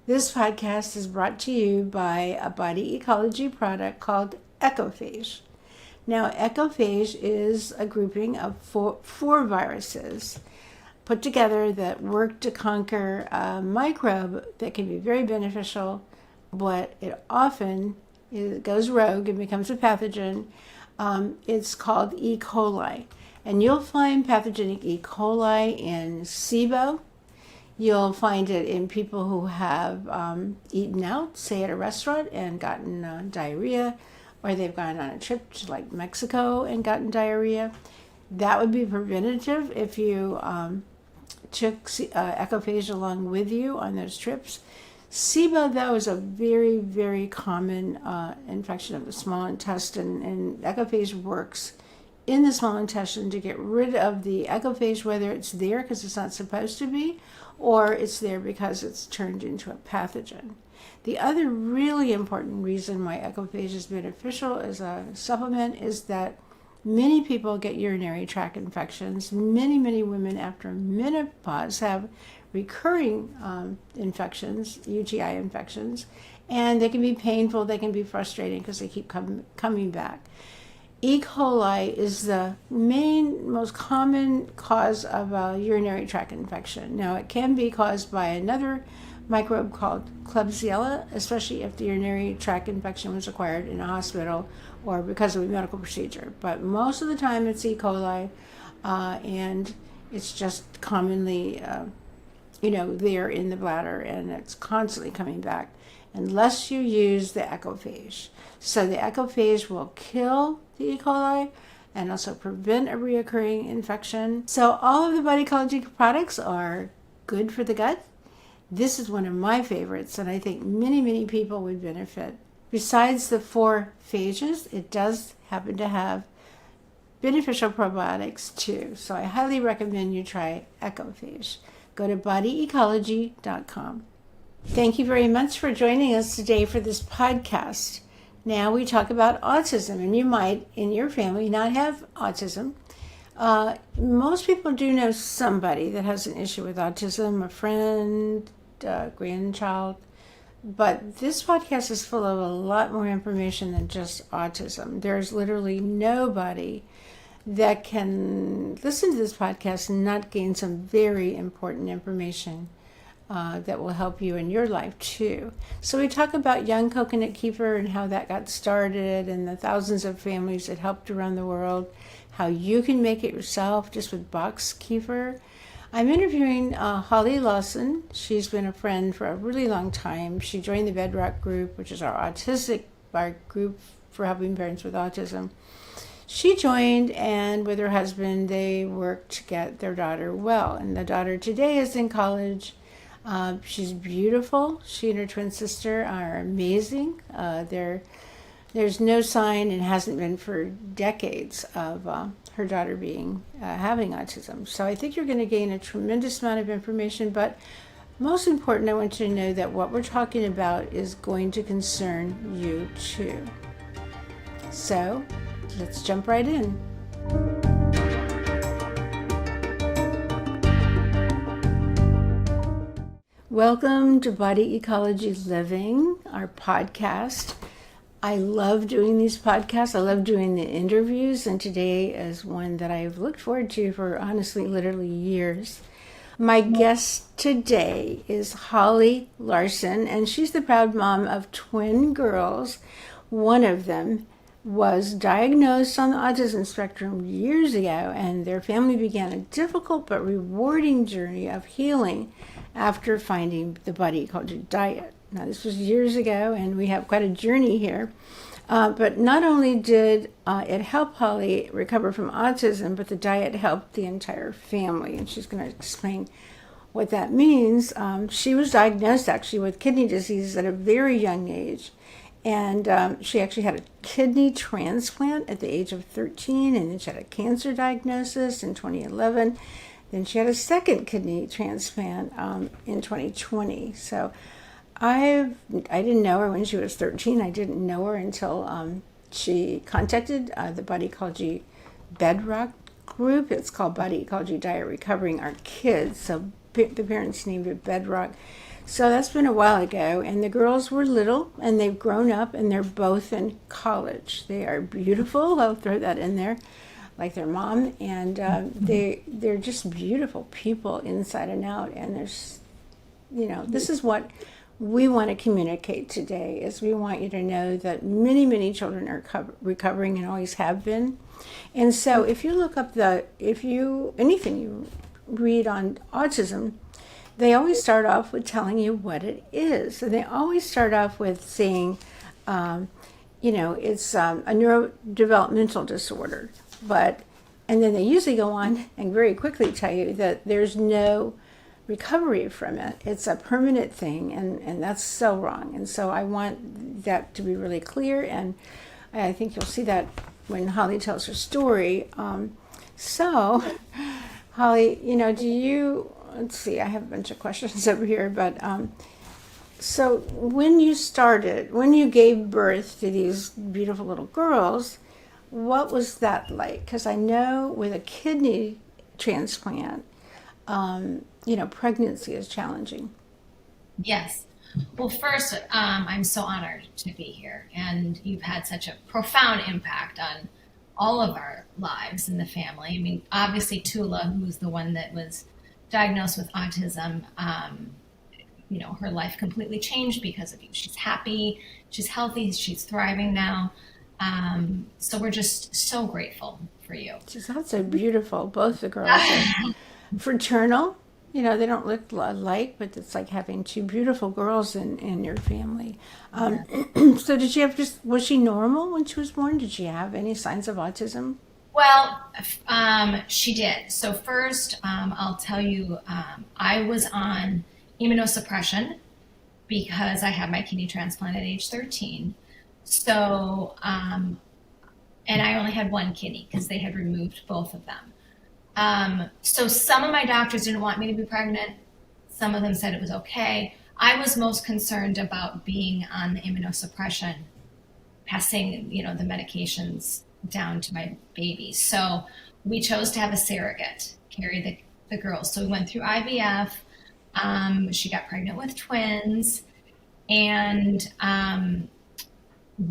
This podcast is brought to you by a body ecology product called Ecophage. Now, Ecophage is a grouping of four viruses put together that work to conquer a microbe that can be very beneficial, but it often goes rogue and becomes a pathogen. It's called E. coli. And you'll find pathogenic E. coli in SIBO. You'll find it in people who have eaten out, say at a restaurant, and gotten diarrhea, or they've gone on a trip to like Mexico and gotten diarrhea. That would be preventative if you took Ecophage along with you on those trips. SIBO, though, is a very, very common infection of the small intestine, and Ecophage works in the small intestine to get rid of the Ecophage, whether it's there because it's not supposed to be, or it's there because it's turned into a pathogen. The other really important reason why Ecophage is beneficial as a supplement is that many people get urinary tract infections. Many women after menopause have recurring infections, UTI infections, and they can be painful, they can be frustrating because they keep coming back. E. coli is the most common cause of a urinary tract infection. Now, it can be caused by another microbe called Klebsiella, especially if the urinary tract infection was acquired in a hospital or because of a medical procedure. But most of the time it's E. coli, and it's just commonly, there in the bladder, and it's constantly coming back unless you use the Ecophage. So the Ecophage will kill the E. coli and also prevent a reoccurring infection. So all of the Body Ecology products are good for the gut. This is one of my favorites, and I think many people would benefit. Besides the 4 phages, it does happen to have beneficial probiotics too. So I highly recommend you try Ecophage. Go to bodyecology.com. Thank you very much for joining us today for this podcast. Now we talk about autism, and you might, in your family, not have autism. Most people do know somebody that has an issue with autism, a friend, a grandchild, but this podcast is full of a lot more information than just autism. There's literally nobody that can listen to this podcast and not gain some very important information that will help you in your life too. So we talk about young coconut kefir and how that got started and the thousands of families it helped around the world, how you can make it yourself just with boxed kefir. I'm interviewing Holly Larsen. She's been a friend for a really long time. She joined the Bedrock group, which is our group for helping parents with autism. She joined, and with her husband, they worked to get their daughter well. And the daughter today is in college. She's beautiful. She and her twin sister are amazing. There's no sign, and hasn't been for decades, of her daughter having autism. So I think you're going to gain a tremendous amount of information, but most important, I want you to know that what we're talking about is going to concern you too. So let's jump right in. Welcome to Body Ecology Living, our podcast. I love doing these podcasts. I love doing the interviews, and today is one that I've looked forward to for honestly, literally years. My guest today is Holly Larsen, and she's the proud mom of twin girls. One of them was diagnosed on the autism spectrum years ago, and their family began a difficult but rewarding journey of healing after finding the Body Ecology Diet. Now, this was years ago, and we have quite a journey here. But not only did it help Holly recover from autism, but the diet helped the entire family, and she's going to explain what that means. She was diagnosed, actually, with kidney disease at a very young age, and she actually had a kidney transplant at the age of 13, and then she had a cancer diagnosis in 2011. Then she had a second kidney transplant in 2020. So I didn't know her when she was 13. I didn't know her until she contacted the Body Ecology Bedrock group. It's called Body Ecology Diet Recovering Our Kids. So the parents named it Bedrock. So that's been a while ago, and the girls were little, and they've grown up, and they're both in college. They are beautiful. I'll throw that in there, like their mom, and they're just beautiful people inside and out. And there's, this is what we want to communicate today. Is we want you to know that many children are recovering and always have been. And so if you look up anything you read on autism, they always start off with telling you what it is. And they always start off with saying, it's a neurodevelopmental disorder. And then they usually go on and very quickly tell you that there's no recovery from it. It's a permanent thing, and that's so wrong. And so I want that to be really clear, and I think you'll see that when Holly tells her story. So, Holly, let's see, I have a bunch of questions over here, but so when you gave birth to these beautiful little girls, what was that like? Because I know with a kidney transplant, pregnancy is challenging. Yes. Well, first, I'm so honored to be here, and you've had such a profound impact on all of our lives in the family. I mean, obviously, Tula, who's the one that was diagnosed with autism, her life completely changed because of you. She's happy, she's healthy, she's thriving now. So we're just so grateful for you. She's also beautiful. Both the girls are fraternal. They don't look alike, but it's like having two beautiful girls in your family. So was she normal when she was born? Did she have any signs of autism? Well, she did. So first, I'll tell you, I was on immunosuppression because I had my kidney transplant at age 13. So, and I only had one kidney because they had removed both of them. So some of my doctors didn't want me to be pregnant. Some of them said it was okay. I was most concerned about being on the immunosuppression, passing, the medications down to my baby. So we chose to have a surrogate carry the girls. So we went through IVF. She got pregnant with twins. And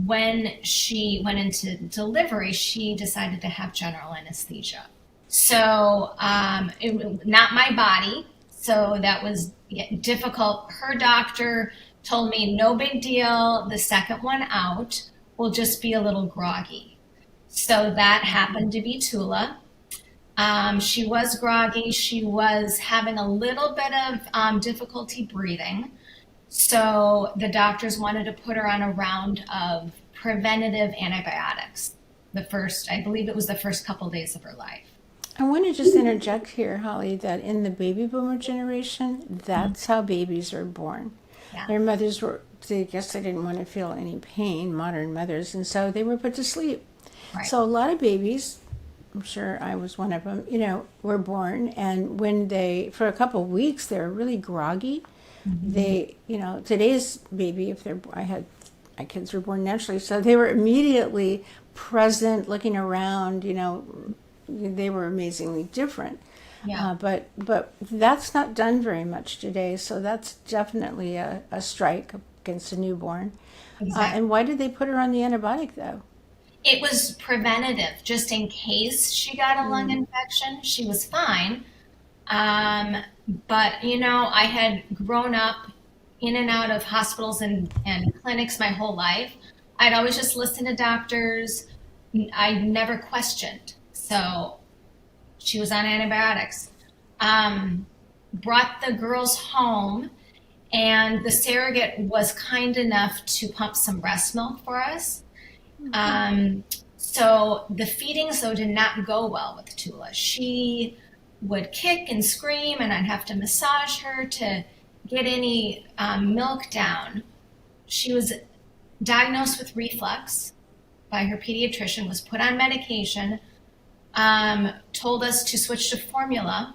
when she went into delivery, she decided to have general anesthesia. So not my body. So that was difficult. Her doctor told me, no big deal. The second one out will just be a little groggy. So that happened to be Tula. She was groggy. She was having a little bit of difficulty breathing. So the doctors wanted to put her on a round of preventative antibiotics. I believe it was the first couple days of her life. I want to just interject here, Holly, that in the baby boomer generation, that's how babies are born. Yeah. Their mothers I guess they didn't want to feel any pain, modern mothers, and so they were put to sleep. Right. So a lot of babies, I'm sure I was one of them, were born, and for a couple of weeks, they were really groggy. Mm-hmm. They, today's baby, my kids were born naturally, so they were immediately present, looking around, they were amazingly different. Yeah. But that's not done very much today, so that's definitely a strike against a newborn. Exactly. And why did they put her on the antibiotic, though? It was preventative, just in case she got a lung infection. She was fine. But, I had grown up in and out of hospitals and clinics my whole life. I'd always just listen to doctors. I never questioned. So she was on antibiotics. Brought the girls home, and the surrogate was kind enough to pump some breast milk for us. So the feedings, though, did not go well with Tula. She would kick and scream, and I'd have to massage her to get any milk down. She was diagnosed with reflux by her pediatrician, was put on medication, told us to switch to formula.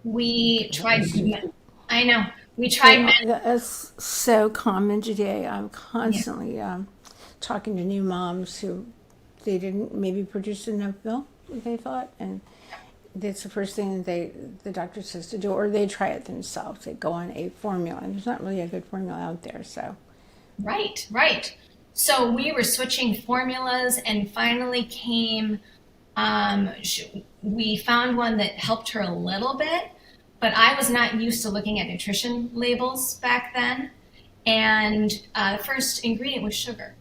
We tried. I know. We tried. That's so common today. I'm constantly talking to new moms who they didn't maybe produce enough milk, they thought, and that's the first thing that the doctor says to do, or they try it themselves. They go on a formula, and there's not really a good formula out there. So, Right, right. So we were switching formulas and finally came, we found one that helped her a little bit, but I was not used to looking at nutrition labels back then. And the first ingredient was sugar.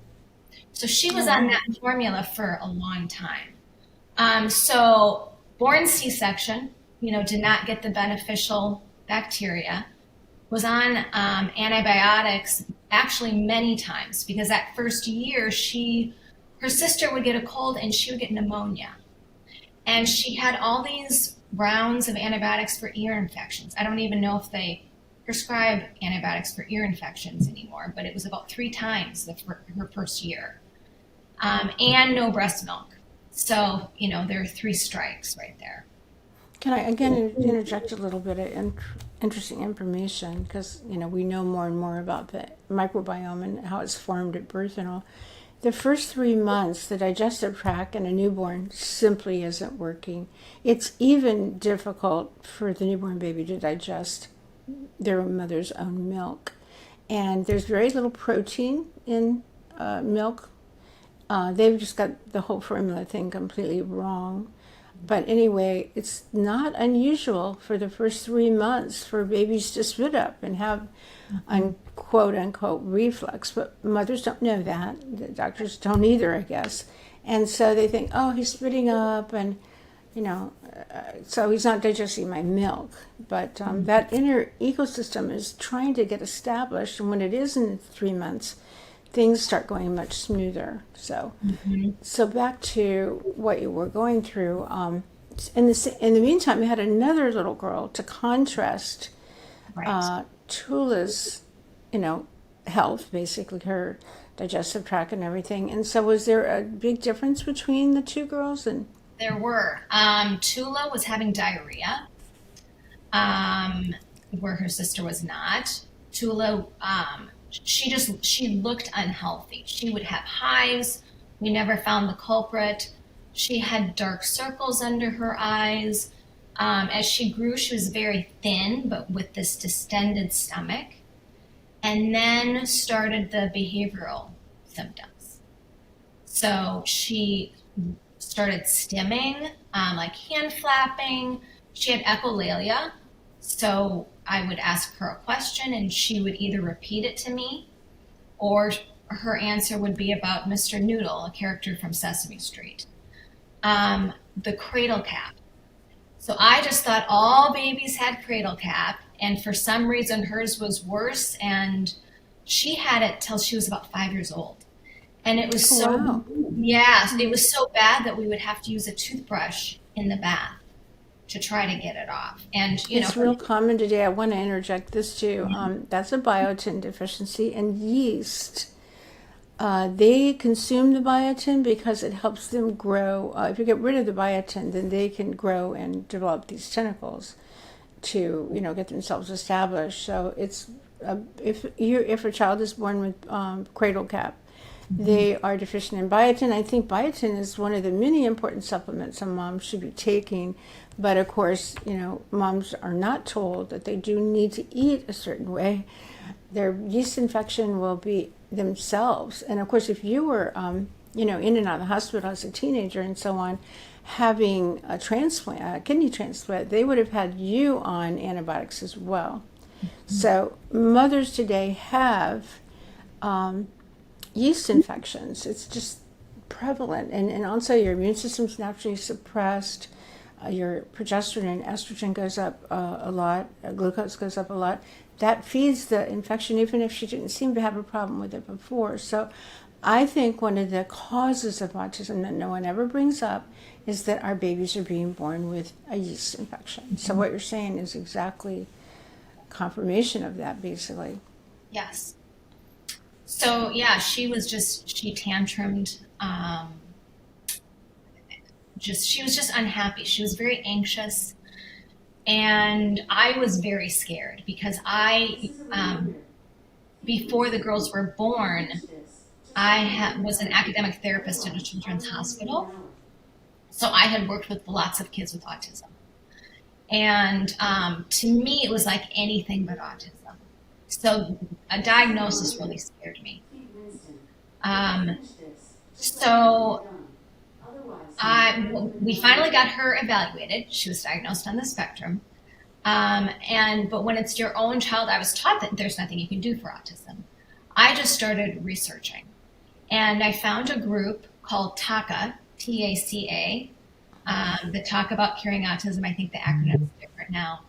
So she was on that formula for a long time. So born C-section, did not get the beneficial bacteria, was on antibiotics actually many times because that first year her sister would get a cold and she would get pneumonia. And she had all these rounds of antibiotics for ear infections. I don't even know if they prescribe antibiotics for ear infections anymore, but it was about 3 times her first year. And no breast milk. So, there are 3 strikes right there. can I again interject a little bit of interesting information? Because, we know more and more about the microbiome and how it's formed at birth and all. The first 3 months, the digestive tract in a newborn simply isn't working. It's even difficult for the newborn baby to digest their mother's own milk. And there's very little protein in milk. They've just got the whole formula thing completely wrong. But anyway, it's not unusual for the first 3 months for babies to spit up and have quote unquote reflux. But mothers don't know that. The doctors don't either, I guess. And so they think, oh, he's spitting up and, so he's not digesting my milk. But that inner ecosystem is trying to get established. And when it is in 3 months, things start going much smoother. So, so back to what you were going through. In the meantime, we had another little girl to contrast Tula's, health, basically her digestive tract and everything. And so, was there a big difference between the 2 girls? And there were. Tula was having diarrhea, where her sister was not. Tula, she looked unhealthy. She would have hives. We never found the culprit. She had dark circles under her eyes. As she grew, she was very thin, but with this distended stomach. And then started the behavioral symptoms. So she started stimming, like hand flapping. She had echolalia. So I would ask her a question and she would either repeat it to me or her answer would be about Mr. Noodle, a character from Sesame Street. The cradle cap. So I just thought all babies had cradle cap, and for some reason hers was worse, and she had it till she was about 5 years old. And it was it was so bad that we would have to use a toothbrush in the bath to try to get it off. And it's real common today. I want to interject this too. That's a biotin deficiency, and yeast. They consume the biotin because it helps them grow. If you get rid of the biotin, then they can grow and develop these tentacles to get themselves established. So it's if a child is born with cradle cap, they are deficient in biotin. I think biotin is one of the many important supplements a mom should be taking. But of course, moms are not told that they do need to eat a certain way. Their yeast infection will be themselves. And of course, if you were, in and out of the hospital as a teenager and so on, having a transplant, a kidney transplant, they would have had you on antibiotics as well. So mothers today have yeast infections. It's just prevalent. And also your immune system's naturally suppressed. Your progesterone and estrogen goes up a lot. Glucose goes up a lot. That feeds the infection, even if she didn't seem to have a problem with it before. So I think one of the causes of autism that no one ever brings up is that our babies are being born with a yeast infection. So what you're saying is exactly confirmation of that, basically. Yes. So yeah, she tantrumed. She was just unhappy. She was very anxious. And I was very scared because before the girls were born, I was an academic therapist at a children's hospital. So I had worked with lots of kids with autism. And to me, it was like anything but autism. So a diagnosis really scared me. Um, so we finally got her evaluated. She was diagnosed on the spectrum. But when it's your own child, I was taught that there's nothing you can do for autism. I just started researching, and I found a group called TACA, TACA, that talk about curing autism. I think the acronym is different now.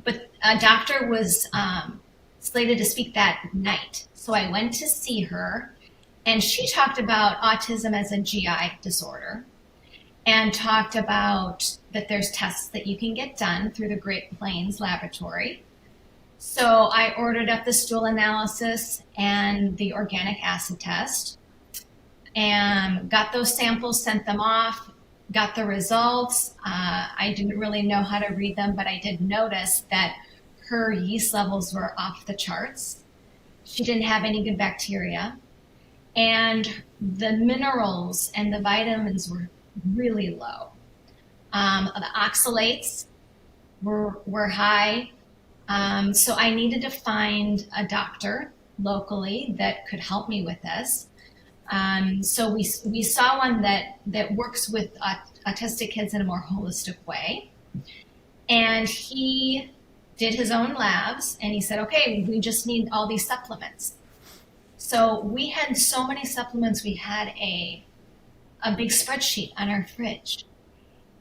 But a doctor was slated to speak that night. So I went to see her, and she talked about autism as a GI disorder and talked about that there's tests that you can get done through the Great Plains Laboratory. So I ordered up the stool analysis and the organic acid test and got those samples, sent them off, got the results. I didn't really know how to read them, but I did notice that her yeast levels were off the charts. She didn't have any good bacteria. And the minerals and the vitamins were really low. The oxalates were high. So I needed to find a doctor locally that could help me with this. So we saw one that works with autistic kids in a more holistic way. And he did his own labs, and he said, okay, we just need all these supplements. So we had so many supplements, we had a big spreadsheet on our fridge,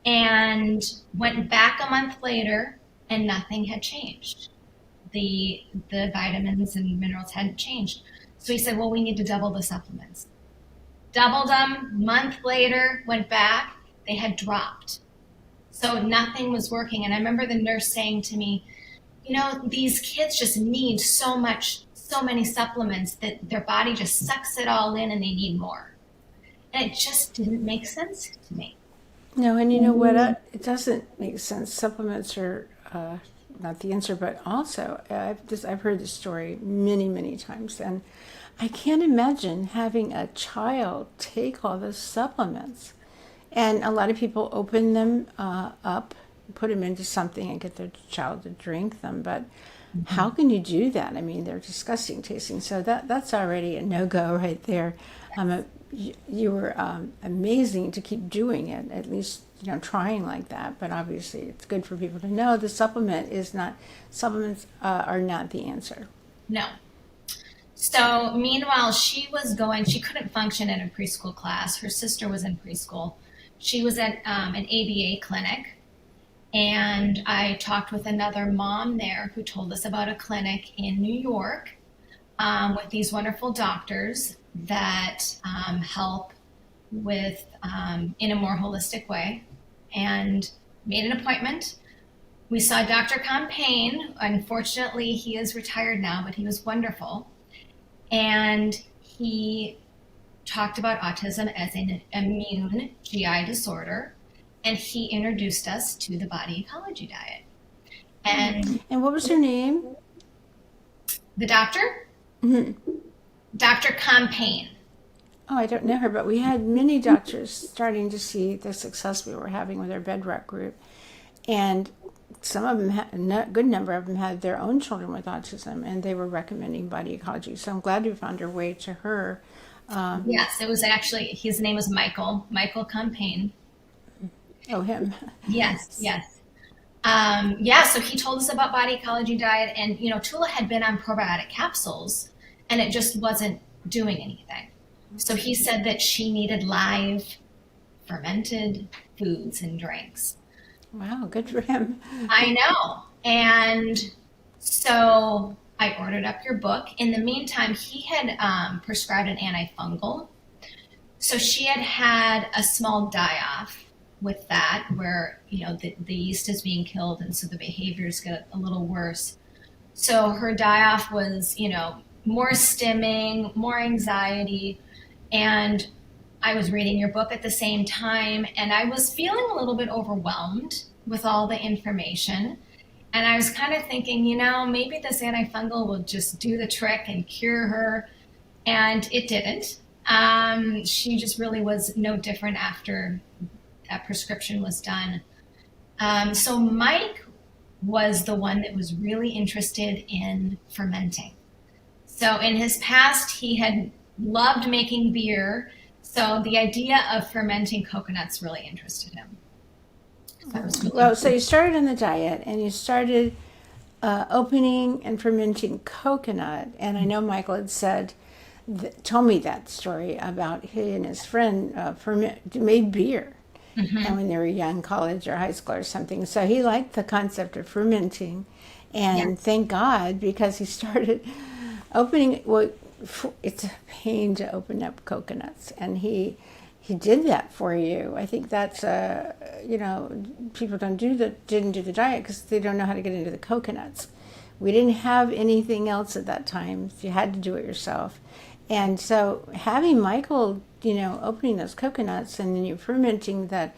and went back a month later and nothing had changed. The vitamins and minerals hadn't changed. So he said, well, we need to double the supplements. Doubled them, month later, went back, they had dropped. So nothing was working. And I remember the nurse saying to me, these kids just need so many supplements that their body just sucks it all in and they need more. And it just didn't make sense to me. No, and you know what? It doesn't make sense. Supplements are not the answer, but also I've heard this story many, many times, and I can't imagine having a child take all those supplements. And a lot of people open them up, put them into something, and get their child to drink them. But how can you do that? I mean, they're disgusting tasting. So that's already a no-go right there. You were amazing to keep doing it, at least trying like that. But obviously, it's good for people to know supplements are not the answer. No. So meanwhile, she couldn't function in a preschool class. Her sister was in preschool. She was at an ABA clinic, and I talked with another mom there who told us about a clinic in New York with these wonderful doctors that help with in a more holistic way, and made an appointment. We saw Dr. Compain. Unfortunately, he is retired now, but he was wonderful. And he talked about autism as an immune GI disorder, and he introduced us to the Body Ecology Diet. And what was her name? The doctor? Mm-hmm. Dr. Compain. Oh, I don't know her, but we had many doctors starting to see the success we were having with our bedrock group. And some of them, a good number of them, had their own children with autism, and they were recommending Body Ecology. So I'm glad we found our way to her. Yes, it was actually, his name was Michael Compain. Oh, him. Yes. So he told us about Body Ecology Diet, and Tula had been on probiotic capsules, and it just wasn't doing anything. So he said that she needed live fermented foods and drinks. Wow, good for him. I know. And so I ordered up your book. In the meantime, he had prescribed an antifungal. So she had a small die-off with that, where the yeast is being killed, and so the behaviors get a little worse. So her die-off was more stimming, more anxiety, and I was reading your book at the same time, and I was feeling a little bit overwhelmed with all the information. And I was kind of thinking, maybe this antifungal will just do the trick and cure her. And it didn't. She just really was no different after that prescription was done. So Mike was the one that was really interested in fermenting. So in his past, he had loved making beer. So the idea of fermenting coconuts really interested him. So I was really Well, so you started on the diet and you started opening and fermenting coconut. And I know Michael had told me that story about he and his friend made beer. And when they were young, college or high school or something. So he liked the concept of fermenting. yeah. And thank God, because he started opening, well, it's a pain to open up coconuts. And he did that for you. I think that's, people didn't do the diet because they don't know how to get into the coconuts. We didn't have anything else at that time. So you had to do it yourself. And so having Michael, opening those coconuts and then you fermenting that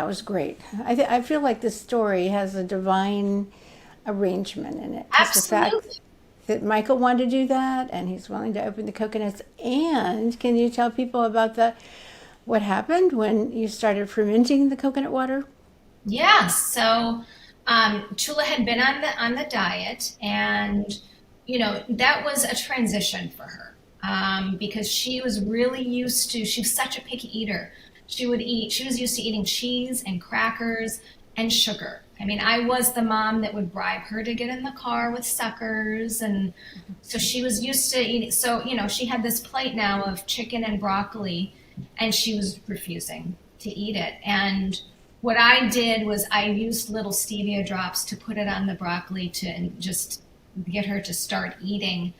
was great. I feel like this story has a divine arrangement in it. Just the fact Absolutely. that Michael wanted to do that and he's willing to open the coconuts. And can you tell people about what happened when you started fermenting the coconut water? Yeah. So Tula had been on the diet, and that was a transition for her, because she was really used to. She was such a picky eater. She would eat. She was used to eating cheese and crackers and sugar. I mean, I was the mom that would bribe her to get in the car with suckers, and so she was used to eating. So she had this plate now of chicken and broccoli, and she was refusing to eat it. And what I did was I used little stevia drops to put it on the broccoli to just get her to start eating.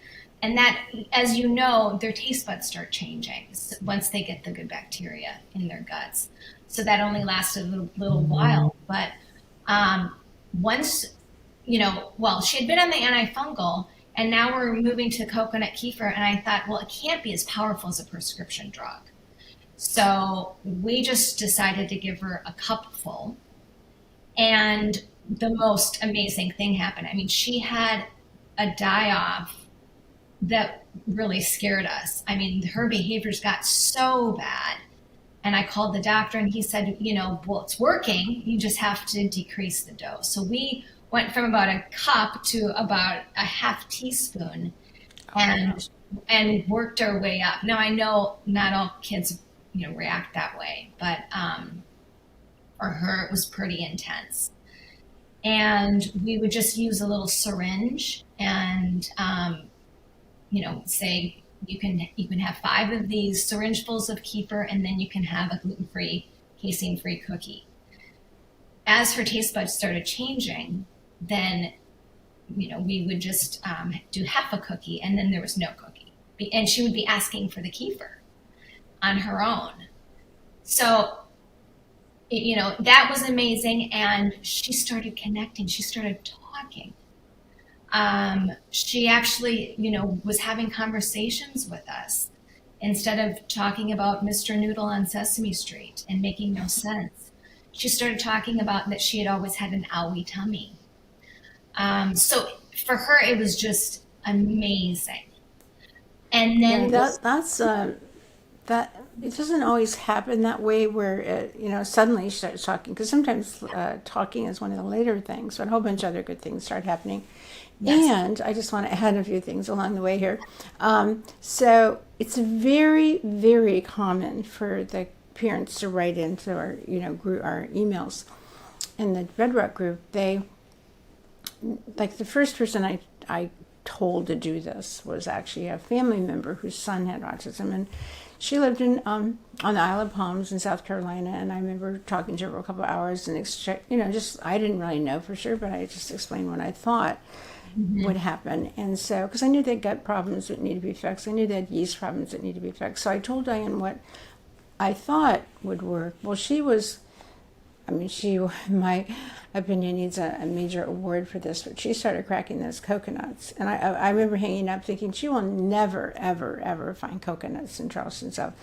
And that, as you know, their taste buds start changing once they get the good bacteria in their guts. So that only lasted a little while. But once, well, she had been on the antifungal, and now we're moving to coconut kefir. And I thought, well, it can't be as powerful as a prescription drug. So we just decided to give her a cupful. And the most amazing thing happened. I mean, she had a die off that really scared us. I mean, her behaviors got so bad. And I called the doctor and he said, well, it's working. You just have to decrease the dose. So we went from about a cup to about a half teaspoon and worked our way up. Now I know not all kids, react that way, but for her it was pretty intense. And we would just use a little syringe and say you can have 5 of these syringefuls of kefir, and then you can have a gluten-free, casein-free cookie. As her taste buds started changing, then we would just do half a cookie, and then there was no cookie, and she would be asking for the kefir on her own. So that was amazing, and she started connecting. She started talking. She actually, was having conversations with us instead of talking about Mr. Noodle on Sesame Street and making no sense. She started talking about that she had always had an owie tummy. So for her, it was just amazing. And Yeah, then that it doesn't always happen that way where suddenly she starts talking because sometimes talking is one of the later things, but a whole bunch of other good things start happening. yes, And I just want to add a few things along the way here. So it's very, very common for the parents to write into our group, our emails in the Bedrock group. They like the first person I told to do this was actually a family member whose son had autism, and she lived in on the Isle of Palms in South Carolina. And I remember talking to her for a couple of hours and just I didn't really know for sure, but I just explained what I thought would happen. And so, because I knew they had gut problems that needed to be fixed, I knew they had yeast problems that needed to be fixed. So I told Diane what I thought would work. Well, she, in my opinion, needs a major award for this, but she started cracking those coconuts. And I remember hanging up thinking, she will never, ever, ever find coconuts in Charleston South.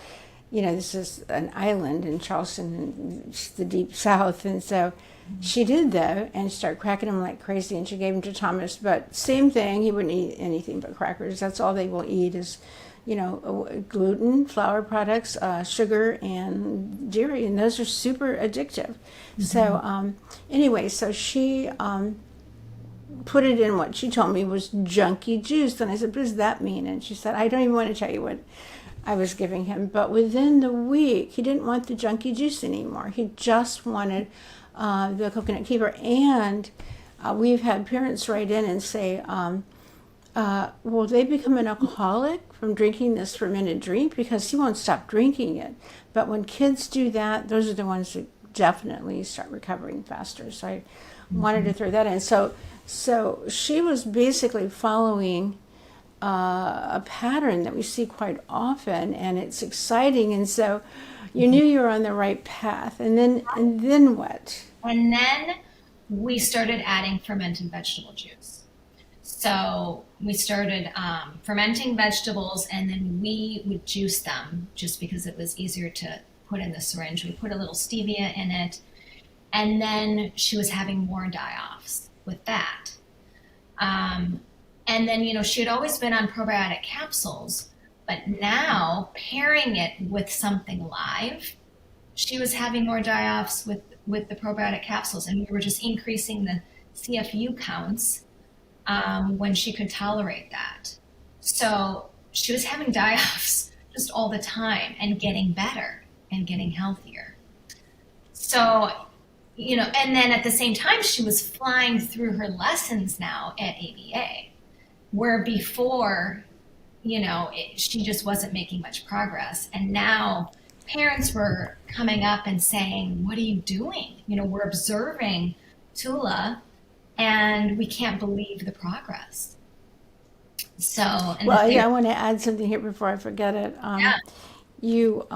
this is an island in Charleston, it's the deep South. And so she did, though, and started cracking them like crazy, and she gave them to Thomas. But same thing, he wouldn't eat anything but crackers. That's all they will eat is, gluten, flour products, sugar, and dairy, and those are super addictive. So anyway, so she put it in what she told me was junky juice. And I said, what does that mean? And she said, I don't even want to tell you what I was giving him. But within the week, he didn't want the junky juice anymore. He just wanted the coconut kefir. And we've had parents write in and say, will they become an alcoholic from drinking this fermented drink? Because he won't stop drinking it. But when kids do that, those are the ones that definitely start recovering faster. So I wanted to throw that in. So she was basically following a pattern that we see quite often, and it's exciting. And so you knew you were on the right path. And then what? And then we started adding fermented vegetable juice. So we started fermenting vegetables, and then we would juice them just because it was easier to put in the syringe. We put a little stevia in it, and then she was having more die-offs with that. And then, she had always been on probiotic capsules, but now pairing it with something live, she was having more die-offs with the probiotic capsules, and we were just increasing the CFU counts when she could tolerate that. So she was having die-offs just all the time and getting better and getting healthier. So, and then at the same time, she was flying through her lessons now at ABA, where before, she just wasn't making much progress. And now parents were coming up and saying, what are you doing? We're observing Tula, and we can't believe the progress. So, I want to add something here before I forget it. You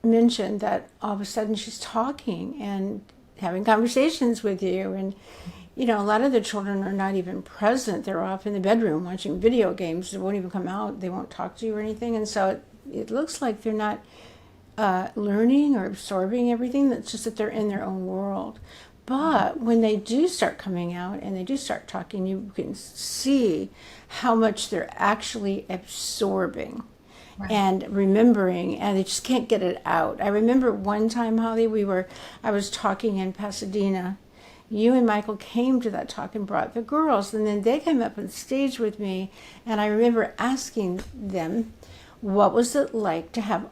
mentioned that all of a sudden she's talking and having conversations with you, and a lot of the children are not even present. They're off in the bedroom watching video games. They won't even come out. They won't talk to you or anything. And so it looks like they're not learning or absorbing everything. That's just that they're in their own world. But when they do start coming out and they do start talking, you can see how much they're actually absorbing. Right. And remembering, and they just can't get it out. I remember one time, Holly, I was talking in Pasadena. You and Michael came to that talk and brought the girls, and then they came up on stage with me, and I remember asking them, what was it like to have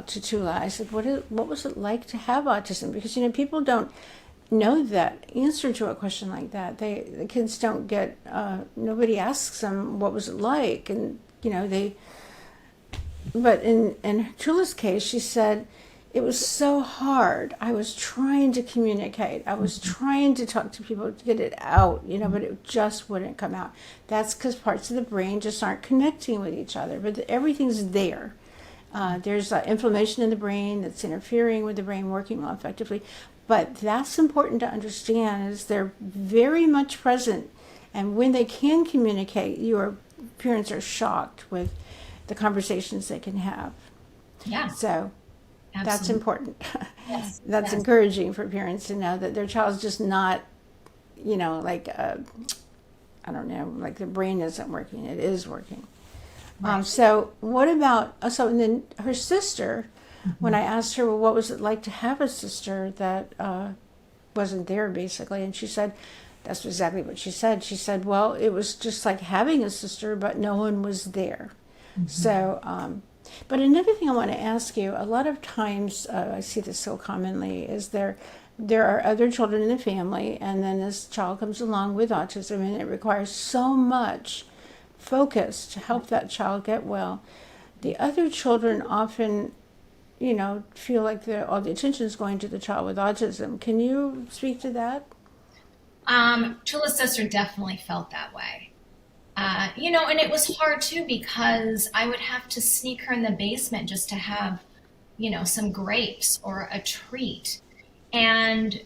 Tula? I said, what was it like to have autism? Because, people don't know that answer to a question like that. The kids don't get, nobody asks them, what was it like? And, but in Tula's case, she said, it was so hard. I was trying to communicate. I was trying to talk to people to get it out, but it just wouldn't come out. That's because parts of the brain just aren't connecting with each other, but everything's there. There's inflammation in the brain that's interfering with the brain working more effectively. But that's important to understand, is they're very much present. And when they can communicate, your parents are shocked with the conversations they can have. Yeah. So absolutely. That's important. Yes. That's encouraging for parents to know that their child's just not, like, I don't know, like their brain isn't working. It is working. Right. So what about, and then her sister, when I asked her, well, what was it like to have a sister that wasn't there, basically? And she said, that's exactly what she said. She said, well, it was just like having a sister, but no one was there. So, but another thing I want to ask you, a lot of times, I see this so commonly, is there are other children in the family, and then this child comes along with autism, and it requires so much focus to help that child get well. The other children often, feel like all the attention is going to the child with autism. Can you speak to that? Tula's sister definitely felt that way. And it was hard too, because I would have to sneak her in the basement just to have, some grapes or a treat. And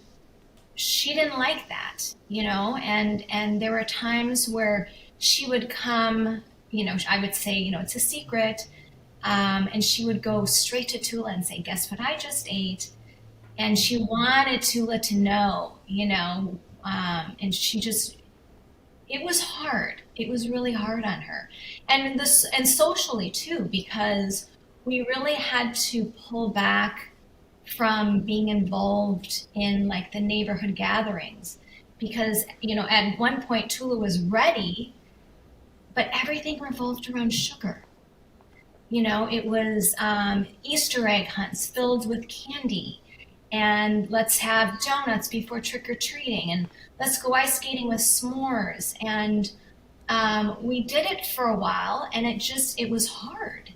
she didn't like that, and there were times where she would come, I would say, it's a secret. And she would go straight to Tula and say, "Guess what I just ate?" And she wanted Tula to know, and she just, it was hard. It was really hard on her. And socially too, because we really had to pull back from being involved in like the neighborhood gatherings because, at one point Tula was ready, but everything revolved around sugar. It was Easter egg hunts filled with candy, and let's have donuts before trick or treating, and let's go ice skating with s'mores. And we did it for a while, and it was hard.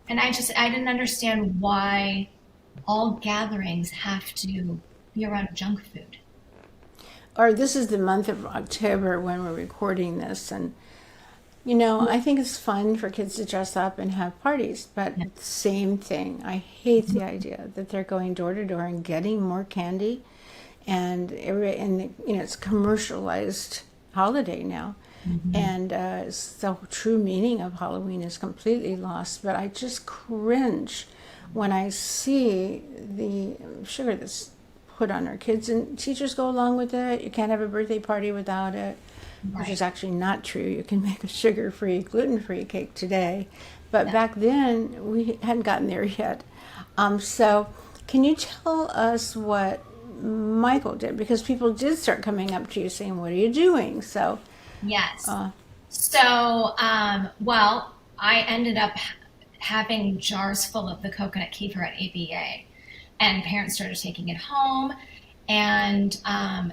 And I didn't understand why all gatherings have to be around junk food. Or this is the month of October when we're recording this, and I think it's fun for kids to dress up and have parties, but same thing. I hate the idea that they're going door to door and getting more candy, and it's a commercialized holiday now, and the true meaning of Halloween is completely lost. But I just cringe when I see the sugar that's put on our kids, and teachers go along with it. You can't have a birthday party without it. Right. Which is actually not true. You can make a sugar-free, gluten-free cake today. But back then, we hadn't gotten there yet. So can you tell us what Michael did? Because people did start coming up to you saying, "What are you doing?" So yes. Well, I ended up having jars full of the coconut kefir at ABA. And parents started taking it home. And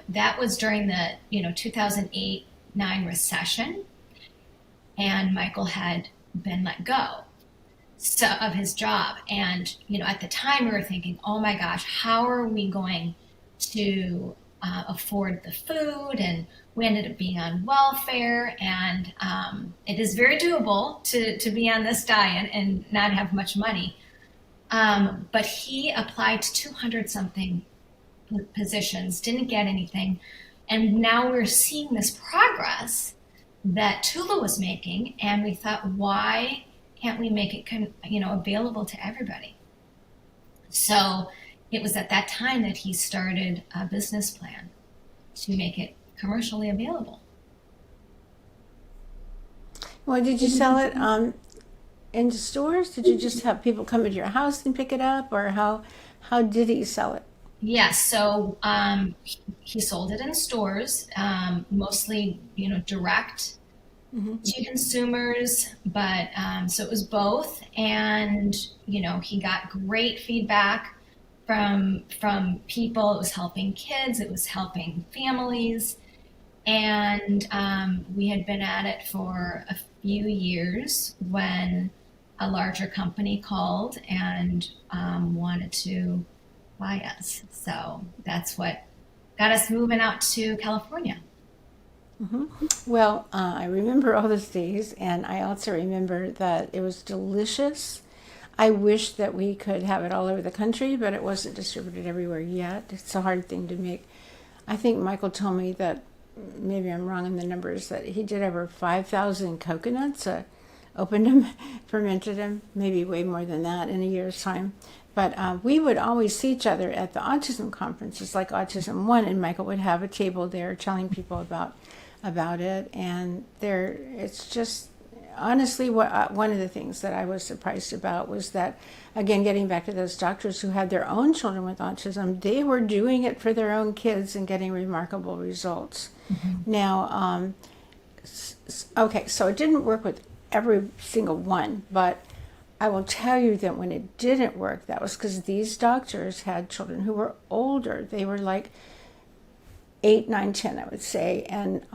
that was during the 2008-9 recession, and Michael had been let go of his job. And at the time we were thinking, oh my gosh, how are we going to afford the food? And we ended up being on welfare, and it is very doable to be on this diet and not have much money. But he applied to 200 something positions, didn't get anything, and now we're seeing this progress that Tula was making, and we thought, why can't we make it available to everybody? So it was at that time that he started a business plan to make it commercially available. Well, did you sell it into stores? Did you just have people come into your house and pick it up, or how did he sell it? Yes, so he sold it in stores, mostly, direct to consumers, but so it was both, and he got great feedback from people. It was helping kids, it was helping families, and we had been at it for a few years when a larger company called and wanted to buy us. So that's what got us moving out to California. Well, I remember all those days, and I also remember that it was delicious. I wish that we could have it all over the country, but it wasn't distributed everywhere yet. It's a hard thing to make. I think Michael told me that, maybe I'm wrong in the numbers, that he did over 5,000 coconuts, opened them, fermented them, maybe way more than that in a year's time. But we would always see each other at the autism conferences, like Autism One, and Michael would have a table there telling people about it. And it's just, honestly, one of the things that I was surprised about was that, again, getting back to those doctors who had their own children with autism, they were doing it for their own kids and getting remarkable results. Now, okay, so it didn't work with every single one, but I will tell you that when it didn't work, that was because these doctors had children who were older. They were like 8, 9, 10, I would say. And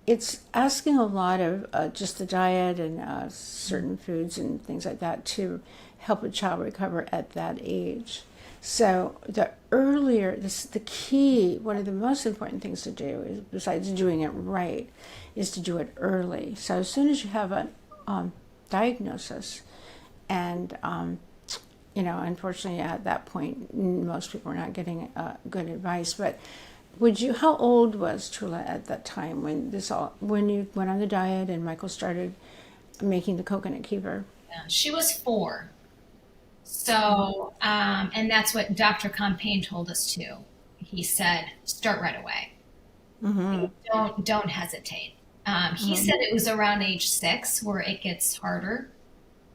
it's asking a lot of just the diet and certain foods and things like that to help a child recover at that age. So the key, one of the most important things to do, is, besides doing it right, is to do it early. So as soon as you have a diagnosis, and unfortunately at that point most people are not getting good advice. But how old was Tula at that time when you went on the diet and Michael started making the coconut kefir? Yeah, she was 4. So, and that's what Dr. Compain told us too. He said, start right away. Mm-hmm. Don't hesitate. He said it was around age 6 where it gets harder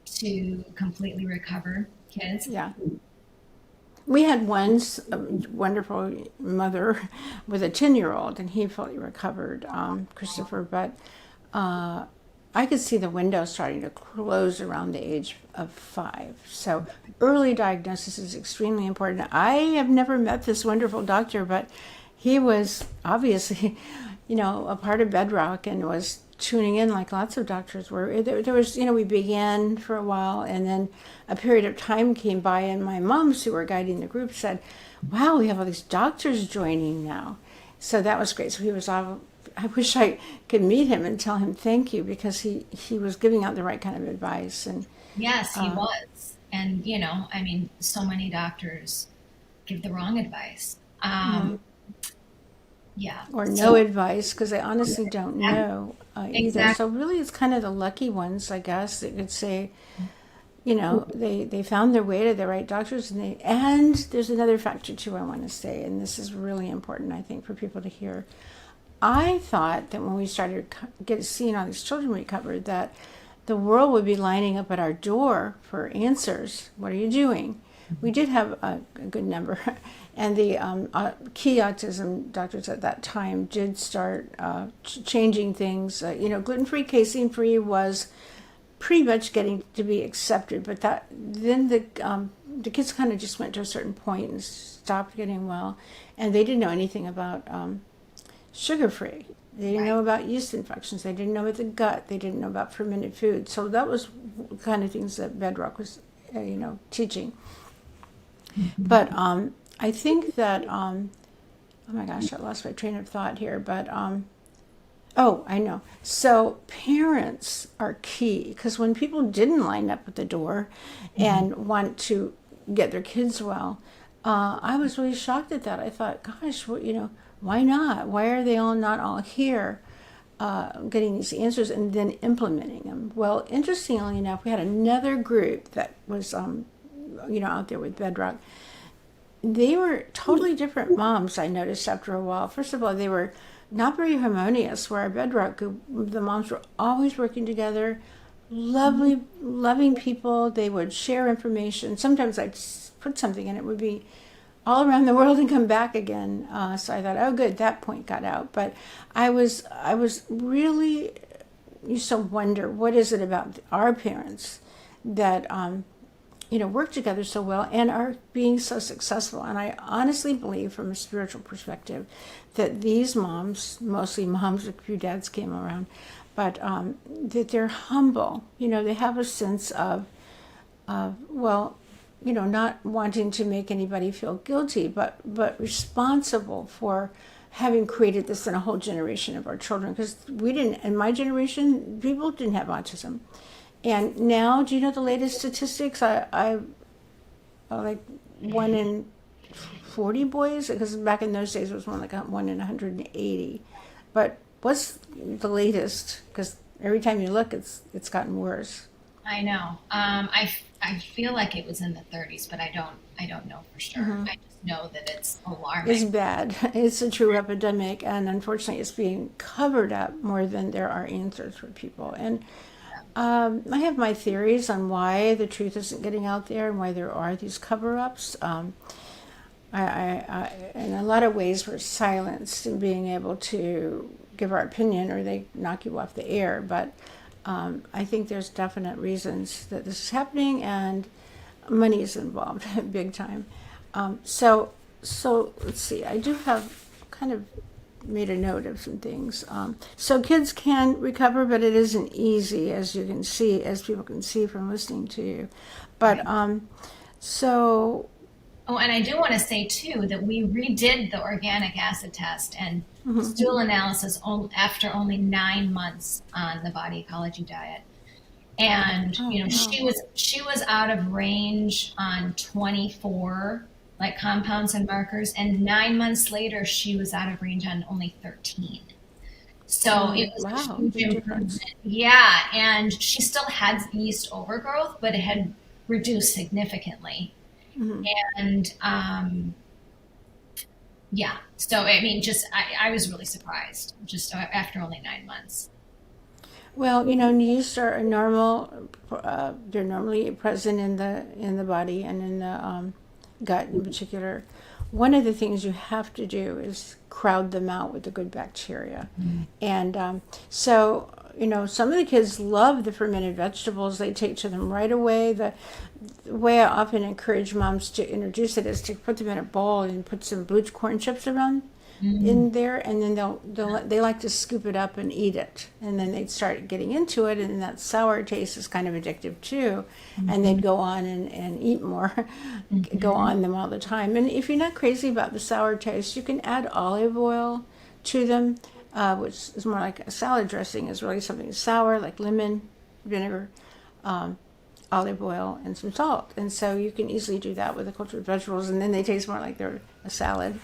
to completely recover kids. Yeah. We had one wonderful mother with a 10-year-old, and he fully recovered, Christopher, but I could see the window starting to close around the age of 5. So early diagnosis is extremely important. I have never met this wonderful doctor, but he was obviously, a part of Bedrock and was tuning in like lots of doctors were. There was, we began for a while, and then a period of time came by, and my moms who were guiding the group said, wow, we have all these doctors joining now. So that was great. So he was all, I wish I could meet him and tell him thank you, because he was giving out the right kind of advice. And Yes, he was. And, so many doctors give the wrong advice. Yeah. or no advice, because they honestly don't know either. Exactly. So really, it's kind of the lucky ones, I guess, that could say, they found their way to the right doctors, and there's another factor too I want to say, and this is really important, I think, for people to hear. I thought that when we started seeing all these children recovered, that the world would be lining up at our door for answers. What are you doing? We did have a good number, and the key autism doctors at that time did start changing things. Gluten-free, casein-free was pretty much getting to be accepted, but then the kids kind of just went to a certain point and stopped getting well, and they didn't know anything about sugar-free. They didn't know about yeast infections. They didn't know about the gut. They didn't know about fermented food. So that was the kind of things that Bedrock was, teaching. But I think that, oh my gosh, I lost my train of thought here. But, oh, I know. So parents are key, because when people didn't line up at the door and want to get their kids well, I was really shocked at that. I thought, gosh, why not? Why are they not all here getting these answers and then implementing them? Well, interestingly enough, we had another group that was, out there with Bedrock. They were totally different moms, I noticed after a while. First of all, they were not very harmonious, where our Bedrock group, the moms were always working together, lovely, loving people. They would share information. Sometimes I'd put something and it would be all around the world and come back again. So I thought, oh, good, that point got out. But I was really, you used to wonder, what is it about our parents that, work together so well and are being so successful? And I honestly believe, from a spiritual perspective, that these moms, mostly moms, a few dads came around, but that they're humble. They have a sense of not wanting to make anybody feel guilty, but responsible for having created this in a whole generation of our children. Because we didn't, in my generation, people didn't have autism. And now, do you know the latest statistics? I like 1 in 40 boys, because back in those days it was more like 1 in 180. But what's the latest? Because every time you look, it's gotten worse. I know. I feel like it was in the 30s, but I don't know for sure. I just know that it's alarming. It's bad. It's a true epidemic, and unfortunately, it's being covered up more than there are answers for people. And I have my theories on why the truth isn't getting out there and why there are these cover-ups. I in a lot of ways, we're silenced in being able to give our opinion, or they knock you off the air. But I think there's definite reasons that this is happening, and money is involved big time. So let's see. I do have kind of made a note of some things. So kids can recover, but it isn't easy, as you can see, as people can see from listening to you. But so. Oh, and I do want to say too that we redid the organic acid test and stool analysis after only 9 months on the Body Ecology Diet, and she was out of range on 24 like compounds and markers, and 9 months later she was out of range on only 13. So it was a Wow, huge big difference. improvement. Yeah, and she still had yeast overgrowth, but it had reduced significantly. And yeah, so I mean, I was really surprised just after only 9 months. Well, yeast are a normal. They're normally present in the body and in the gut in particular. One of the things you have to do is crowd them out with the good bacteria, and so some of the kids love the fermented vegetables. They take to them right away. The way I often encourage moms to introduce it is to put them in a bowl and put some bleached corn chips around in there, and then they like to scoop it up and eat it, and then they'd start getting into it, and that sour taste is kind of addictive too, and they'd go on and eat more, go on them all the time. And if you're not crazy about the sour taste, you can add olive oil to them, which is more like a salad dressing, is really something sour like lemon, vinegar, olive oil, and some salt. And so you can easily do that with the cultured vegetables, and then they taste more like they're a salad.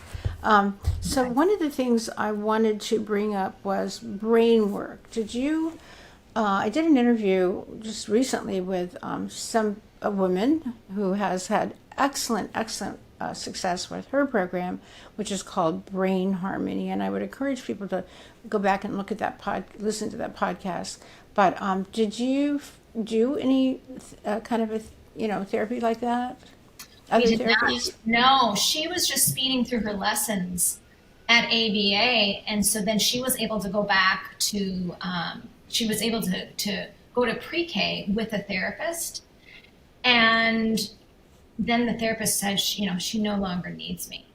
So one of the things I wanted to bring up was brain work. I did an interview just recently with a woman who has had excellent success with her program, which is called Brain Harmony. And I would encourage people to go back and look at listen to that podcast. But did you do any kind of a therapy like that? We Other did therapies? not. No, she was just speeding through her lessons at ABA, and so then she was able to go back to. She was able to go to pre-K with a therapist, and then the therapist said, she no longer needs me.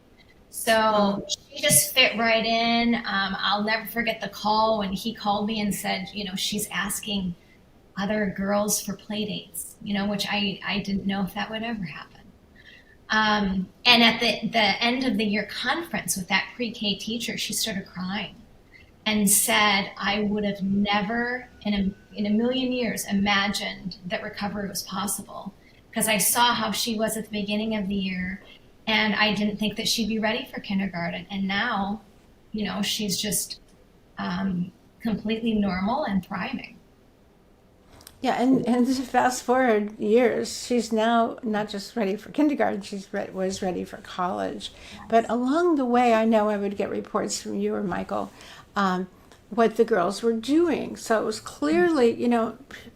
So she just fit right in. I'll never forget the call when he called me and said, she's asking other girls for play dates, which I didn't know if that would ever happen. And at the end of the year conference with that pre-K teacher, she started crying and said, I would have never in a million years imagined that recovery was possible, because I saw how she was at the beginning of the year, and I didn't think that she'd be ready for kindergarten. And now, she's just completely normal and thriving. Yeah, and to fast forward years, she's now not just ready for kindergarten, was ready for college. But along the way, I know I would get reports from you or Michael, what the girls were doing. So it was clearly,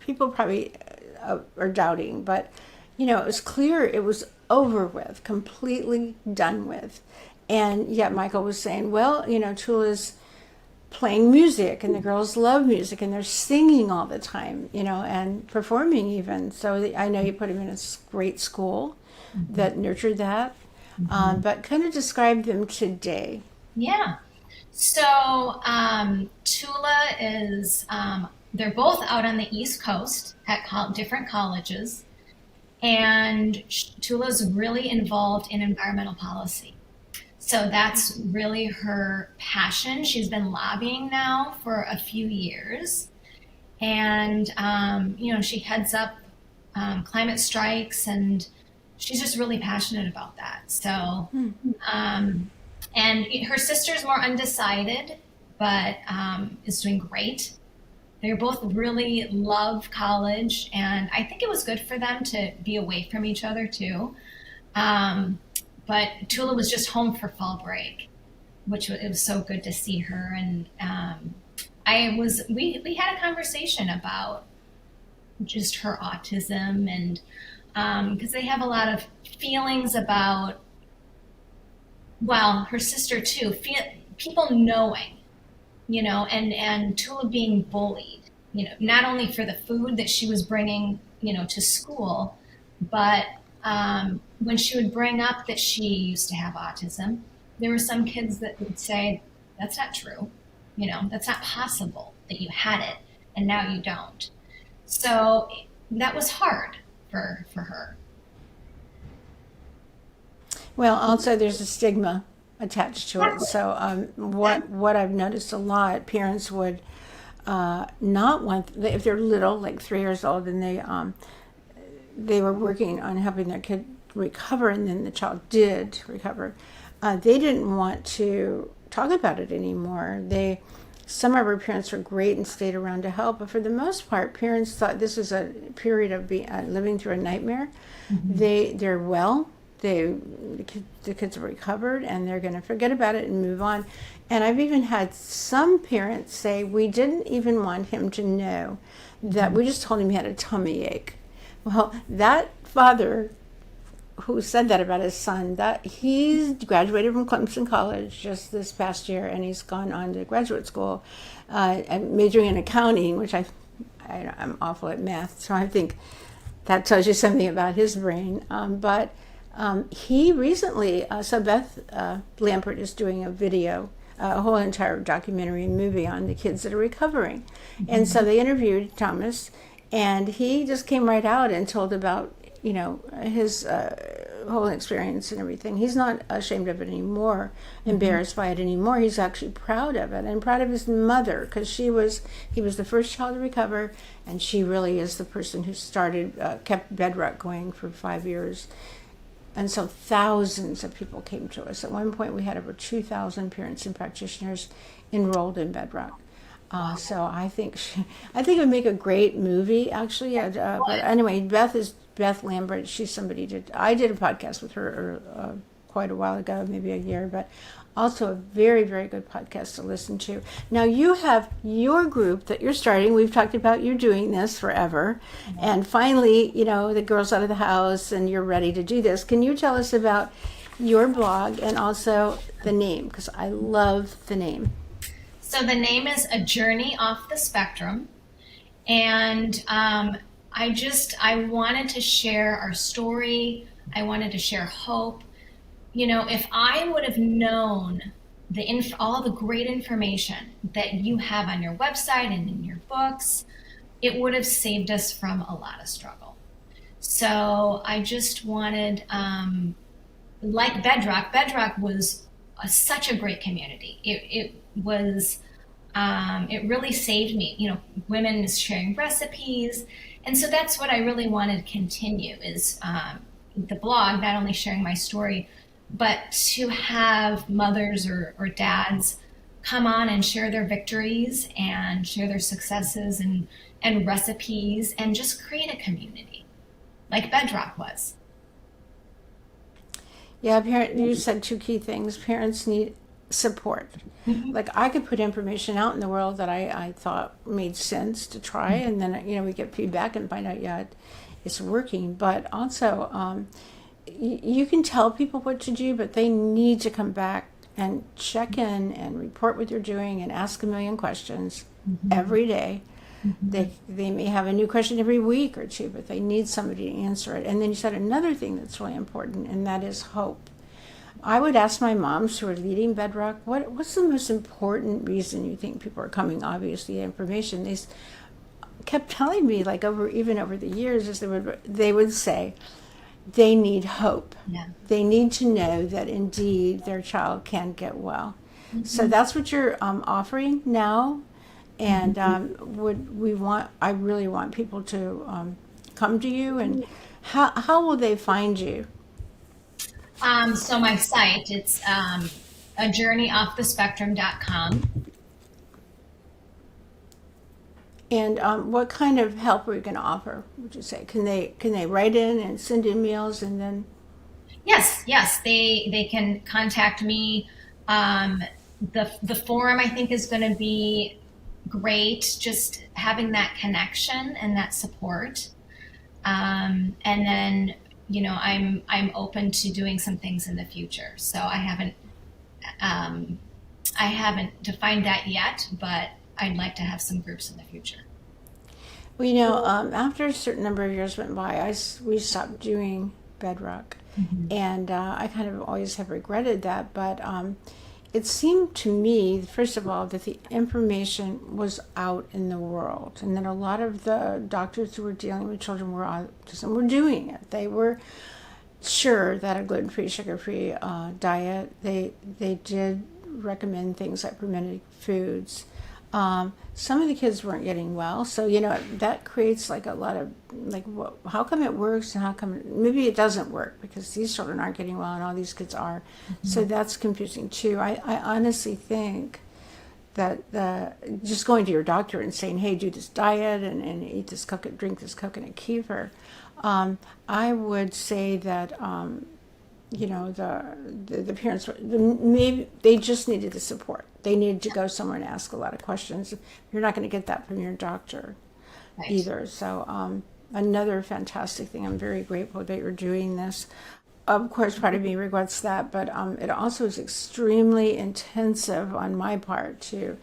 people probably are doubting, but, it was clear it was over with, completely done with. And yet Michael was saying, well, Tula's playing music, and the girls love music, and they're singing all the time, and performing even. So I know you put them in a great school that nurtured that. But kind of describe them today. Yeah. So Tula is, they're both out on the East Coast at different colleges, and Tula's really involved in environmental policy. So that's really her passion. She's been lobbying now for a few years. And, she heads up climate strikes, and she's just really passionate about that. So, and her sister's more undecided, but is doing great. They both really love college, and I think it was good for them to be away from each other too. But Tula was just home for fall break, it was so good to see her. And we had a conversation about just her autism, and because they have a lot of feelings about, well, her sister too, people knowing, and Tula being bullied, not only for the food that she was bringing, to school, but when she would bring up that she used to have autism, there were some kids that would say, that's not true. That's not possible that you had it and now you don't. So that was hard for her. Well, also there's a stigma attached to it. So what I've noticed a lot, parents would not want, if they're little, like 3 years old, and they were working on helping their kid recover, and then the child did recover. They didn't want to talk about it anymore. some of our parents were great and stayed around to help, but for the most part, parents thought this was a period of living through a nightmare. They're well. The kids are recovered, and they're going to forget about it and move on. And I've even had some parents say, we didn't even want him to know that we just told him he had a tummy ache. Well, that father who said that about his son, that he's graduated from Clemson College just this past year, and he's gone on to graduate school, and majoring in accounting, which I'm awful at math, so I think that tells you something about his brain. But he recently, so Beth Lampert is doing a video, a whole entire documentary and movie on the kids that are recovering. And so they interviewed Thomas, and he just came right out and told about, his whole experience and everything. He's not ashamed of it anymore, embarrassed by it anymore. He's actually proud of it, and proud of his mother, because he was the first child to recover, and she really is the person who kept Bedrock going for 5 years. And so thousands of people came to us. At one point, we had over 2,000 parents and practitioners enrolled in Bedrock. So I think it would make a great movie, actually. But anyway, Beth Lambert. She's somebody I did a podcast with her quite a while ago, maybe a year, but also a very, very good podcast to listen to. Now you have your group that you're starting. We've talked about you doing this forever, and finally, the girl's out of the house, and you're ready to do this. Can you tell us about your blog and also the name? Because I love the name. So the name is A Journey Off the Spectrum, and I wanted to share our story. I wanted to share hope. If I would have known all the great information that you have on your website and in your books, it would have saved us from a lot of struggle. So I just wanted, like Bedrock was such a great community. It was, it really saved me, women sharing recipes. And so that's what I really wanted to continue is the blog, not only sharing my story, but to have mothers or dads come on and share their victories and share their successes and recipes and just create a community like Bedrock was. Yeah, you said two key things. Parents need support. Like I could put information out in the world that I thought made sense to try, and then we get feedback and find out it's working. But also you can tell people what to do, but they need to come back and check in and report what they're doing and ask a million questions every day. They may have a new question every week or two, but they need somebody to answer it. And then you said another thing that's really important, and that is hope. I would ask my moms who are leading Bedrock, what's the most important reason you think people are coming? Obviously, information. They kept telling me, like even over the years, as they would say, they need hope. Yeah. They need to know that indeed their child can get well. So that's what you're offering now. And I really want people to come to you. And how will they find you? So my site, it's ajourneyoffthespectrum.com. And what kind of help are you going to offer, would you say? Can they write in and send in meals and then? Yes, they can contact me. The forum I think is going to be great, just having that connection and that support. And then, I'm open to doing some things in the future. So I haven't defined that yet, but I'd like to have some groups in the future. Well, after a certain number of years went by, we stopped doing Bedrock, and I kind of always have regretted that. But it seemed to me, first of all, that the information was out in the world, and that a lot of the doctors who were dealing with children with autism were doing it. They were sure that a gluten-free, sugar-free diet. They did recommend things like fermented foods. Some of the kids weren't getting well, so that creates like a lot of how come it works and how come maybe it doesn't work, because these children aren't getting well and all these kids are. So that's confusing too. I honestly think just going to your doctor and saying, hey, do this diet and eat this coconut, drink this coconut kefir. I would say that, the parents, maybe they just needed the support. They needed to go somewhere and ask a lot of questions. You're not going to get that from your doctor either. So another fantastic thing. I'm very grateful that you're doing this. Of course, part of me regrets that, but it also is extremely intensive on my part too.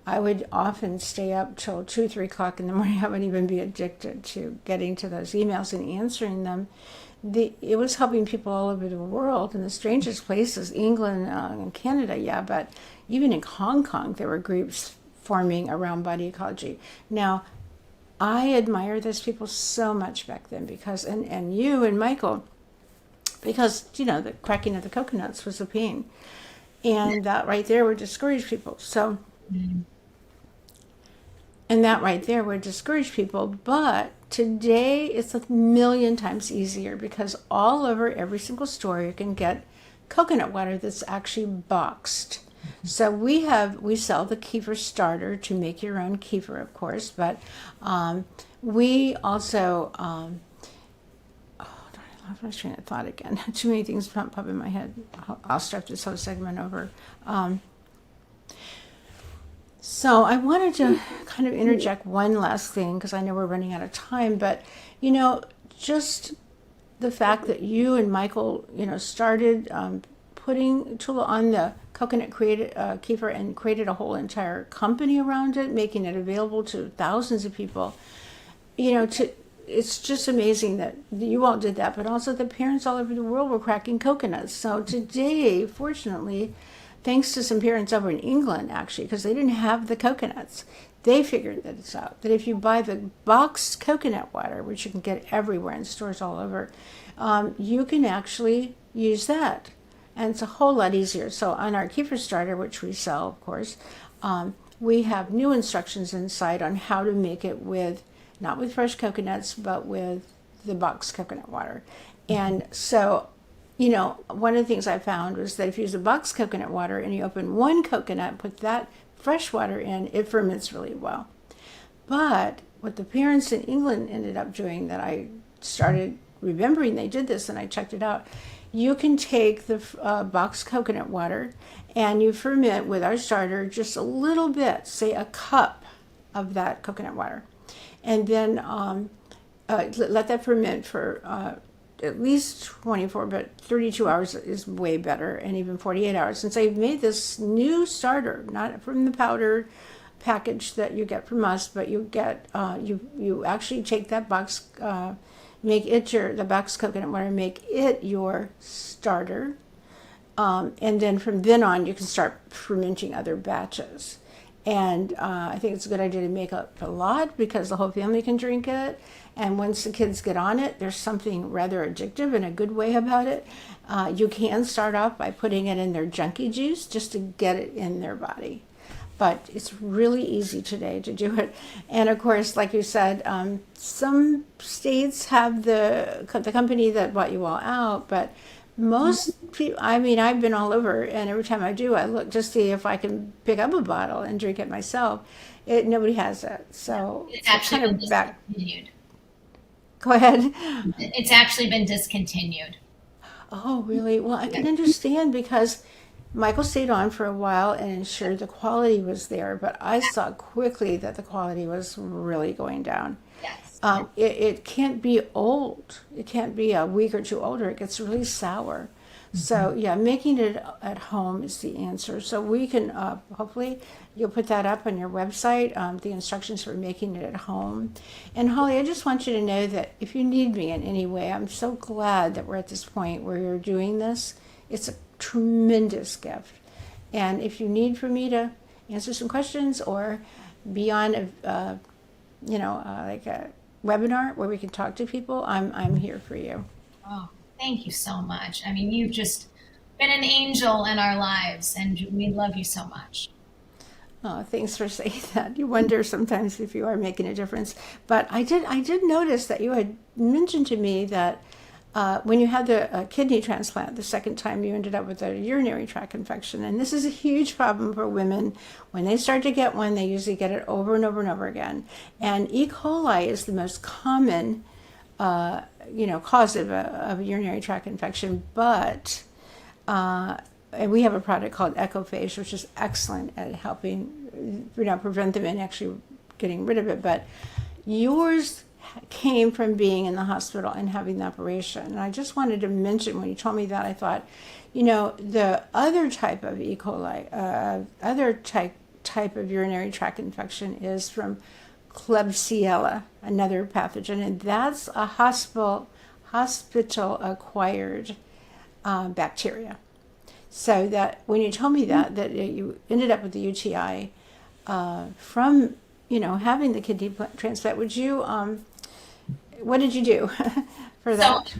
I would often stay up till 2, 3 o'clock in the morning. I would even be addicted to getting to those emails and answering them. It was helping people all over the world in the strangest places, England and Canada, yeah, but even in Hong Kong, there were groups forming around body ecology. Now, I admire those people so much back then because, and you and Michael, because, the cracking of the coconuts was a pain. And that right there would discourage people. So, and that right there would discourage people. But today it's a million times easier because all over every single store you can get coconut water that's actually boxed. So we sell the kefir starter to make your own kefir, of course, but we also, I lost my train of thought again. Too many things pop in my head. I'll start this whole segment over. So I wanted to kind of interject one last thing because I know we're running out of time, but just the fact that you and Michael, started putting Tula on the coconut kefir and created a whole entire company around it, making it available to thousands of people. It's just amazing that you all did that, but also the parents all over the world were cracking coconuts. So today, fortunately, thanks to some parents over in England, actually, because they didn't have the coconuts, they figured that it's out. That if you buy the boxed coconut water, which you can get everywhere in stores all over, you can actually use that. And it's a whole lot easier. So on our kefir starter, which we sell, of course, we have new instructions inside on how to make it not with fresh coconuts, but with the boxed coconut water. And so, one of the things I found was that if you use a boxed coconut water and you open one coconut, put that fresh water in, it ferments really well. But what the parents in England ended up doing, that I started remembering they did this and I checked it out, you can take the boxed coconut water and you ferment with our starter just a little bit, say a cup of that coconut water. And then let that ferment for at least 24, but 32 hours is way better, and even 48 hours. Since I've made this new starter, not from the powder package that you get from us, but you get, you actually take that box, make it the boxed coconut water, make it your starter. And then from then on, you can start fermenting other batches. And I think it's a good idea to make up a lot because the whole family can drink it. And once the kids get on it, there's something rather addictive in a good way about it. You can start off by putting it in their junkie juice just to get it in their body. But it's really easy today to do it. And of course, like you said, some states have the company that bought you all out, but most people, I've been all over, and every time I do, I look to see if I can pick up a bottle and drink it myself. Nobody has it. So it's actually been discontinued. Go ahead. It's actually been discontinued. Oh, really? Well, I can understand because Michael stayed on for a while and ensured the quality was there, but I saw quickly that the quality was really going down. Yes. It can't be old. It can't be a week or two older. It gets really sour. So yeah, making it at home is the answer. So we can, hopefully you'll put that up on your website, the instructions for making it at home. And Holly, I just want you to know that if you need me in any way, I'm so glad that we're at this point where you're doing this. It's a tremendous gift. And if you need for me to answer some questions or be on like a webinar where we can talk to people, I'm here for you. Oh, thank you so much. I mean, you've just been an angel in our lives, and we love you so much. Oh, thanks for saying that. You wonder sometimes if you are making a difference. But I did notice that you had mentioned to me that when you had the kidney transplant, the second time you ended up with a urinary tract infection. And this is a huge problem for women. When they start to get one, they usually get it over and over and over again. And E. coli is the most common, cause of a urinary tract infection. But and we have a product called EcoPhage, which is excellent at helping, prevent them and actually getting rid of it. But yours came from being in the hospital and having the operation. And I just wanted to mention, when you told me that, I thought, the other type of E. coli, other type of urinary tract infection is from Klebsiella, another pathogen, and that's a hospital-acquired bacteria. So that when you told me that you ended up with the UTI from having the kidney transplant, would you what did you do for that?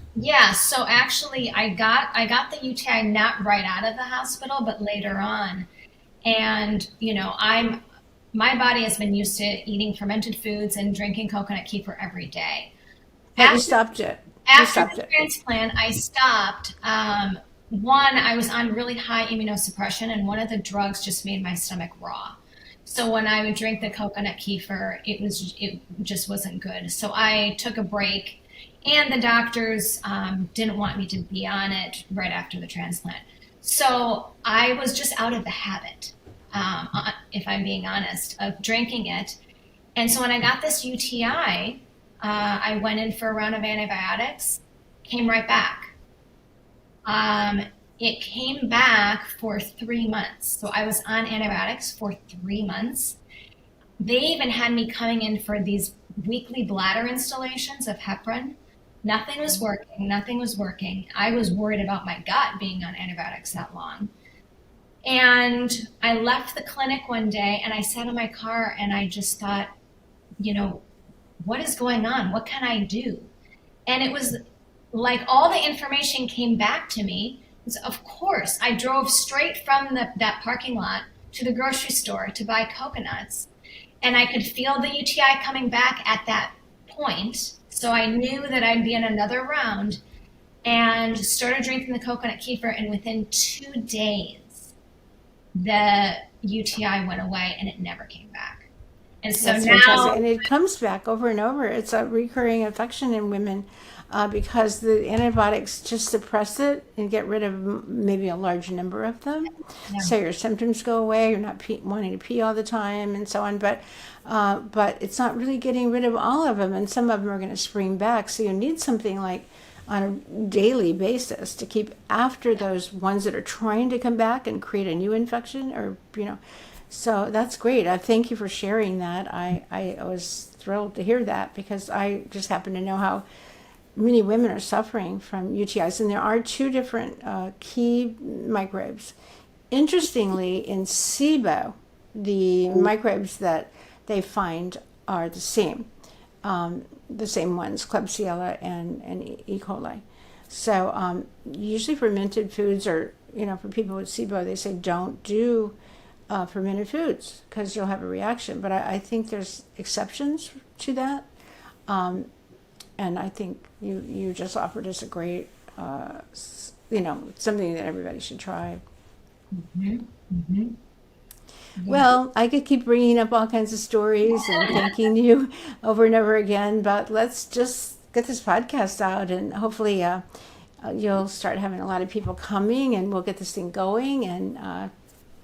So actually I got the UTI not right out of the hospital, but later on. And my body has been used to eating fermented foods and drinking coconut kefir every day. But you stopped it. After the transplant, I stopped. One, I was on really high immunosuppression, and one of the drugs just made my stomach raw. So when I would drink the coconut kefir, it just wasn't good. So I took a break, and the doctors didn't want me to be on it right after the transplant. So I was just out of the habit, if I'm being honest, of drinking it. And so when I got this UTI, I went in for a round of antibiotics, came right back. It came back for 3 months. So I was on antibiotics for 3 months. They even had me coming in for these weekly bladder installations of heparin. Nothing was working. I was worried about my gut being on antibiotics that long. And I left the clinic one day and I sat in my car and I just thought, what is going on? What can I do? And it was like all the information came back to me. So of course, I drove straight from that parking lot to the grocery store to buy coconuts. And I could feel the UTI coming back at that point. So I knew that I'd be in another round and started drinking the coconut kefir. And within 2 days, the UTI went away and it never came back. And so That's now, fantastic. And it comes back over and over. It's a recurring infection in women because the antibiotics just suppress it and get rid of maybe a large number of them. Yeah. So your symptoms go away. You're not wanting to pee all the time and so on. But it's not really getting rid of all of them. And some of them are going to spring back. So you need something like on a daily basis to keep after those ones that are trying to come back and create a new infection or, So that's great. Thank you for sharing that. I was thrilled to hear that because I just happen to know how many women are suffering from UTIs. And there are 2 different key microbes. Interestingly, in SIBO, the microbes that they find are the same ones, Klebsiella and E. coli. So usually fermented foods are, for people with SIBO, they say don't do fermented foods because you'll have a reaction. But I think there's exceptions to that. And I think you just offered us a great, something that everybody should try. Mm-hmm. Mm-hmm. Yeah. Well, I could keep bringing up all kinds of stories and thanking you over and over again, but let's just get this podcast out and hopefully you'll start having a lot of people coming and we'll get this thing going and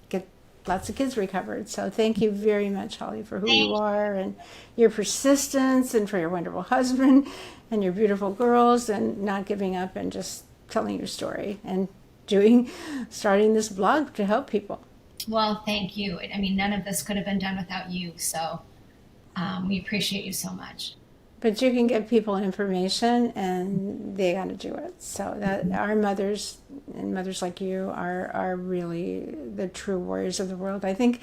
get lots of kids recovered. So thank you very much, Holly, for who you are and your persistence and for your wonderful husband and your beautiful girls and not giving up and just telling your story and starting this blog to help people. Well, thank you. I mean, none of this could have been done without you. So we appreciate you so much. But you can give people information and they got to do it. So that our mothers and mothers like you are really the true warriors of the world. I think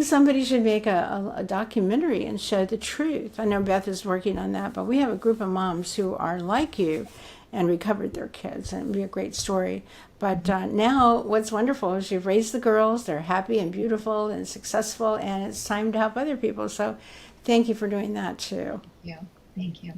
somebody should make a documentary and show the truth. I know Beth is working on that, but we have a group of moms who are like you and recovered their kids, and it'd be a great story. But now what's wonderful is you've raised the girls, they're happy and beautiful and successful, and it's time to help other people. So thank you for doing that too. Yeah, thank you.